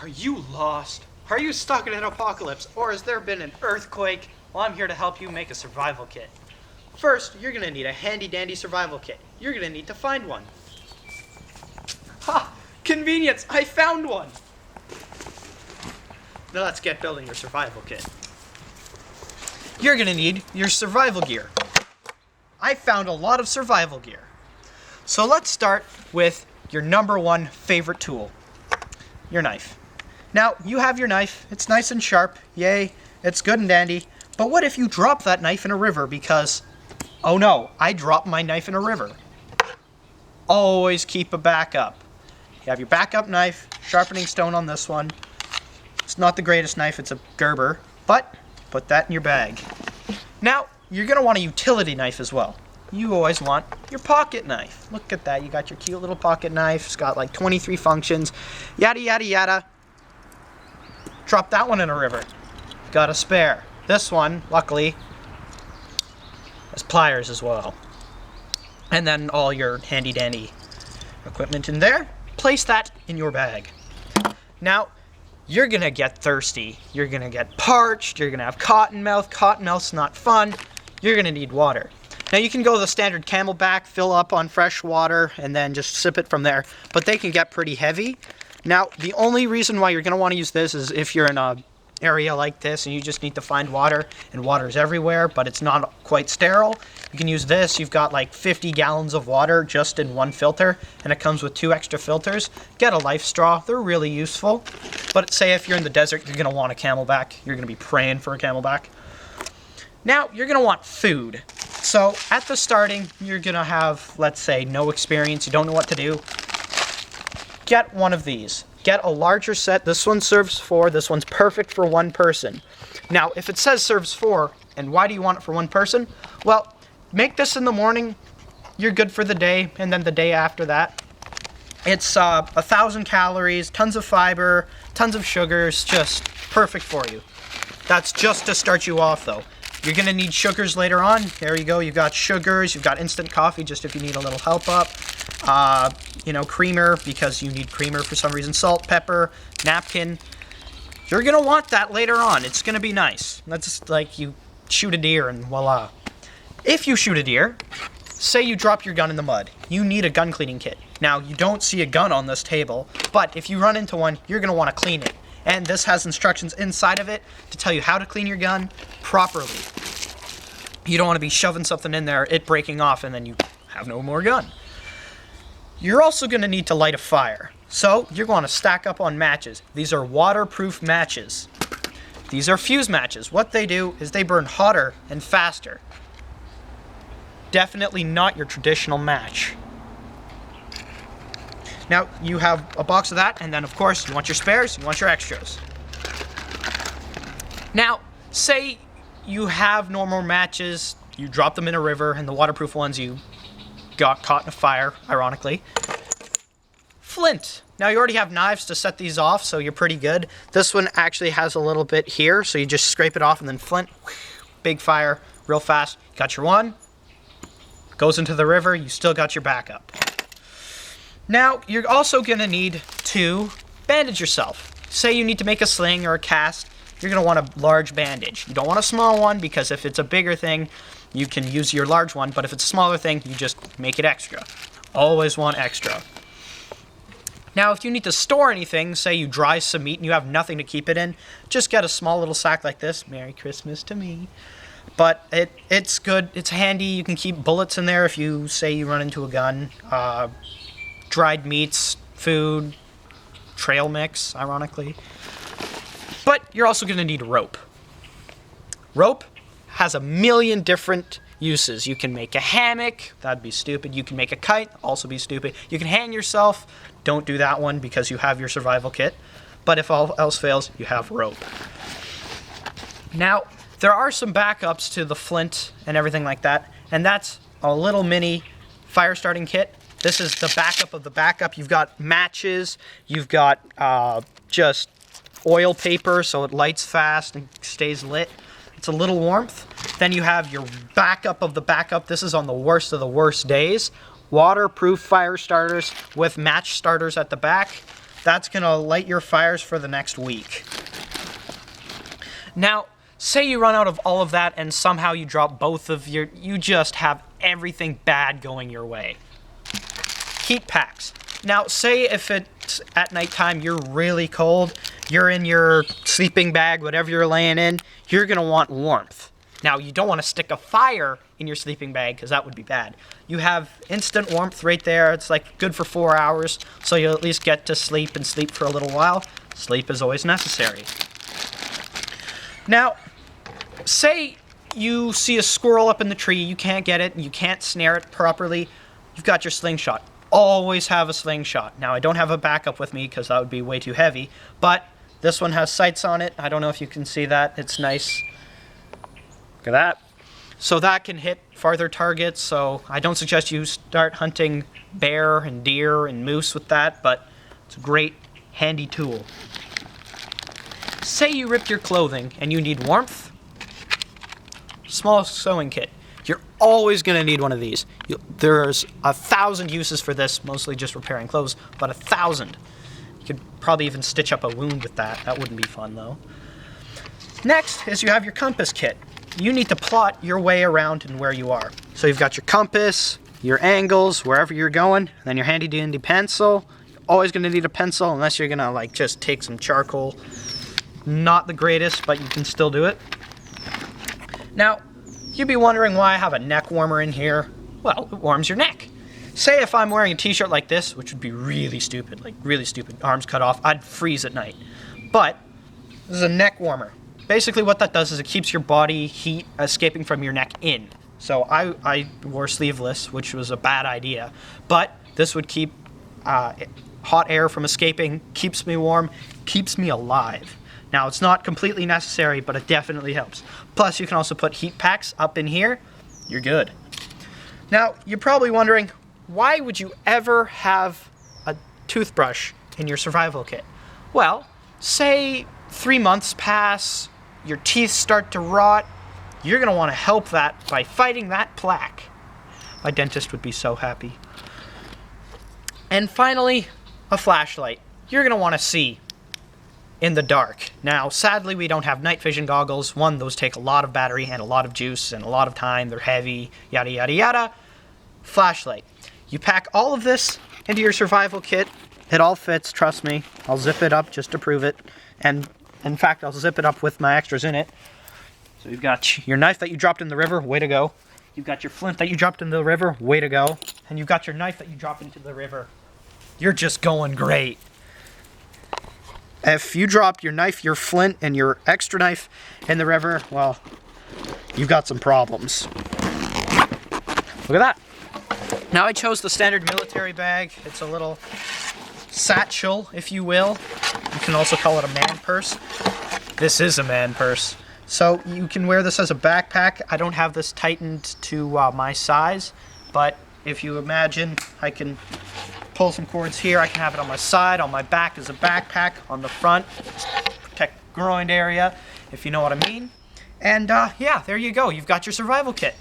Are you lost? Are you stuck in an apocalypse? Or has there been an earthquake? Well, I'm here to help you make a survival kit. First, you're going to need a handy dandy survival kit. You're going to need to find one. Ha! Convenience! I found one! Now let's get building your survival kit. You're going to need your survival gear. I found a lot of survival gear. So let's start with your number one favorite tool, your knife. Now, you have your knife. It's nice and sharp. Yay, it's good and dandy. But what if you drop that knife in a river because, oh no, I dropped my knife in a river. Always keep a backup. You have your backup knife, sharpening stone on this one. It's not the greatest knife, it's a Gerber, but put that in your bag. Now, you're going to want a utility knife as well. You always want your pocket knife. Look at that, you got your cute little pocket knife. It's got like 23 functions, yada yada yada. Drop that one in a river. Got a spare. This one, luckily, has pliers as well. And then all your handy dandy equipment in there. Place that in your bag. Now, you're gonna get thirsty. You're gonna get parched. You're gonna have cotton mouth. Cotton mouth's not fun. You're gonna need water. Now you can go the standard Camelback, fill up on fresh water, and then just sip it from there. But they can get pretty heavy. Now, the only reason why you're going to want to use this is if you're in a area like this and you just need to find water, and water's everywhere, but it's not quite sterile. You can use this. You've got like 50 gallons of water just in one filter, and it comes with 2 extra filters. Get a life straw. They're really useful. But say if you're in the desert, you're going to want a Camelback. You're going to be praying for a Camelback. Now, you're going to want food. So at the starting, you're going to have, let's say, no experience. You don't know what to do. Get one of these. Get a larger set. This one serves 4. This one's perfect for 1 person. Now, if it says serves 4, and why do you want it for 1 person? Well, make this in the morning. You're good for the day, and then the day after that. It's 1,000 calories, tons of fiber, tons of sugars, just perfect for you. That's just to start you off, though. You're going to need sugars later on. There you go. You've got sugars. You've got instant coffee just if you need a little help up. Creamer because you need creamer for some reason. Salt, pepper, napkin. You're going to want that later on. It's going to be nice. That's like you shoot a deer and voila. If you shoot a deer, say you drop your gun in the mud. You need a gun cleaning kit. Now, you don't see a gun on this table, but if you run into one, you're going to want to clean it. And this has instructions inside of it to tell you how to clean your gun properly. You don't want to be shoving something in there, it breaking off, and then you have no more gun. You're also going to need to light a fire. So you're going to stack up on matches. These are waterproof matches. These are fuse matches. What they do is they burn hotter and faster. Definitely not your traditional match. Now, you have a box of that, and then, of course, you want your spares, you want your extras. Now, say you have normal matches, you drop them in a river, and the waterproof ones you got caught in a fire, ironically. Flint. Now, you already have knives to set these off, so you're pretty good. This one actually has a little bit here, so you just scrape it off, and then flint, big fire, real fast. Got your one, goes into the river, you still got your backup. Now, you're also going to need to bandage yourself. Say you need to make a sling or a cast, you're going to want a large bandage. You don't want a small one because if it's a bigger thing, you can use your large one, but if it's a smaller thing, you just make it extra. Always want extra. Now, if you need to store anything, say you dry some meat and you have nothing to keep it in, just get a small little sack like this. Merry Christmas to me. But it's good. It's handy. You can keep bullets in there if you say you run into a gun. Dried meats, food, trail mix, ironically. But you're also going to need rope. Rope has a million different uses. You can make a hammock, that'd be stupid. You can make a kite, also be stupid. You can hang yourself, don't do that one because you have your survival kit. But if all else fails, you have rope. Now, there are some backups to the flint and everything like that, and that's a little mini fire starting kit. This is the backup of the backup. You've got matches. You've got just oil paper so it lights fast and stays lit. It's a little warmth. Then you have your backup of the backup. This is on the worst of the worst days. Waterproof fire starters with match starters at the back. That's going to light your fires for the next week. Now, say you run out of all of that and somehow you drop both of you just have everything bad going your way. Heat packs. Now, say if it's at nighttime, you're really cold, you're in your sleeping bag, whatever you're laying in, you're going to want warmth. Now, you don't want to stick a fire in your sleeping bag because that would be bad. You have instant warmth right there. It's like good for 4 hours, so you'll at least get to sleep and sleep for a little while. Sleep is always necessary. Now, say you see a squirrel up in the tree, you can't get it, and you can't snare it properly, you've got your slingshot. Always have a slingshot. Now, I don't have a backup with me because that would be way too heavy, but this one has sights on it. I don't know if you can see that. It's nice. Look at that. So that can hit farther targets, so I don't suggest you start hunting bear and deer and moose with that, but it's a great, handy tool. Say you ripped your clothing and you need warmth. Small sewing kit. You're always going to need one of these. There's 1,000 uses for this, mostly just repairing clothes, but 1,000. You could probably even stitch up a wound with that. That wouldn't be fun, though. Next is you have your compass kit. You need to plot your way around and where you are. So you've got your compass, your angles, wherever you're going, and then your handy-dandy pencil. You're always going to need a pencil unless you're going to like just take some charcoal. Not the greatest, but you can still do it. Now, you'd be wondering why I have a neck warmer in here. Well, it warms your neck. Say if I'm wearing a t-shirt like this, which would be really stupid, arms cut off, I'd freeze at night. But this is a neck warmer. Basically what that does is it keeps your body heat escaping from your neck in. So I wore sleeveless, which was a bad idea. But this would keep hot air from escaping, keeps me warm, keeps me alive. Now, it's not completely necessary, but it definitely helps. Plus, you can also put heat packs up in here. You're good. Now, you're probably wondering, why would you ever have a toothbrush in your survival kit? Well, say 3 months pass, your teeth start to rot, you're going to want to help that by fighting that plaque. My dentist would be so happy. And finally, a flashlight. You're going to want to see in the dark. Now, sadly, we don't have night vision goggles. One, those take a lot of battery and a lot of juice and a lot of time. They're heavy, yada, yada, yada. Flashlight. You pack all of this into your survival kit. It all fits, trust me. I'll zip it up just to prove it. And, in fact, I'll zip it up with my extras in it. So you've got your knife that you dropped in the river, way to go. You've got your flint that you dropped in the river, way to go. And you've got your knife that you dropped into the river. You're just going great. If you dropped your knife, your flint, and your extra knife in the river, well, you've got some problems. Look at that. Now I chose the standard military bag. It's a little satchel, if you will. You can also call it a man purse. This is a man purse. So you can wear this as a backpack. I don't have this tightened to my size, but if you imagine, I can pull some cords here. I can have it on my side, on my back as a backpack, on the front, protect groined area, if you know what I mean. And yeah, there you go. You've got your survival kit.